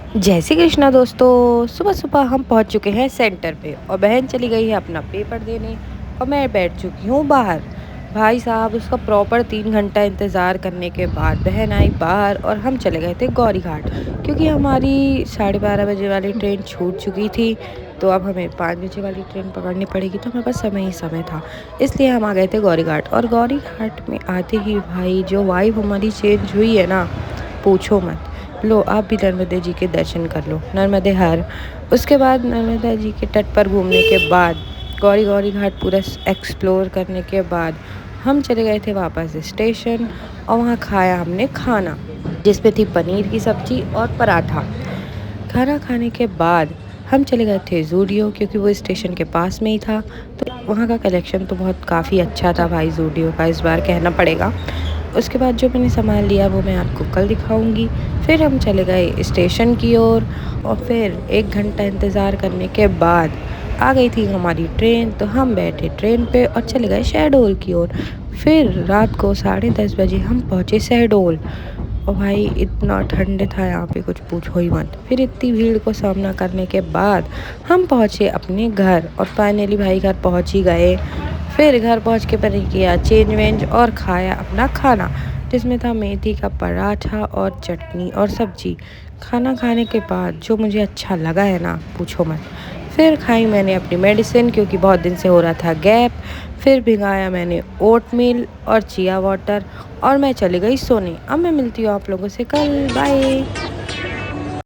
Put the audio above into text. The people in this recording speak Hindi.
जय श्री कृष्णा दोस्तों। सुबह सुबह हम पहुंच चुके हैं सेंटर पे और बहन चली गई है अपना पेपर देने और मैं बैठ चुकी हूँ बाहर। भाई साहब, उसका प्रॉपर 3 घंटा इंतज़ार करने के बाद बहन आई बाहर और हम चले गए थे गौरी घाट, क्योंकि हमारी 12:30 बजे वाली ट्रेन छूट चुकी थी। तो अब हमें 5 बजे वाली ट्रेन पकड़नी पड़ेगी, तो हमारे पास समय ही समय था, इसलिए हम आ गए थे गौरी घाट। और गौरी घाट में आते ही भाई जो वाइब हमारी चेंज हुई है ना, पूछो मत। लो, आप भी नर्मदे जी के दर्शन कर लो, नर्मदे हर। उसके बाद नर्मदा जी के तट पर घूमने के बाद गौरी घाट पूरा एक्सप्लोर करने के बाद हम चले गए थे वापस स्टेशन और वहाँ खाया हमने खाना, जिसमें थी पनीर की सब्ज़ी और पराठा। खाना खाने के बाद हम चले गए थे ज़ूडियो, क्योंकि वो स्टेशन के पास में ही था। तो वहाँ का कलेक्शन तो बहुत काफ़ी अच्छा था भाई, ज़ूडियो का इस बार कहना पड़ेगा। उसके बाद जो मैंने सामान लिया वो मैं आपको कल दिखाऊंगी। फिर हम चले गए स्टेशन की ओर और फिर 1 घंटा इंतज़ार करने के बाद आ गई थी हमारी ट्रेन। तो हम बैठे ट्रेन पे और चले गए शहडोल की ओर। फिर रात को 10:30 बजे हम पहुँचे शहडोल। और भाई इतना ठंड था यहाँ पे, कुछ पूछो ही मत। फिर इतनी भीड़ को सामना करने के बाद हम पहुँचे अपने घर और फाइनली भाई घर पहुँच ही गए। फिर घर पहुँच के मैंने किया चेंज वेंज और खाया अपना खाना, जिसमें था मेथी का पराठा और चटनी और सब्जी। खाना खाने के बाद जो मुझे अच्छा लगा है ना, पूछो मत। फिर खाई मैंने अपनी मेडिसिन, क्योंकि बहुत दिन से हो रहा था गैप। फिर भिगाया मैंने ओटमील और चिया वाटर और मैं चली गई सोने। अब मैं मिलती हूँ आप लोगों से कल। बाय।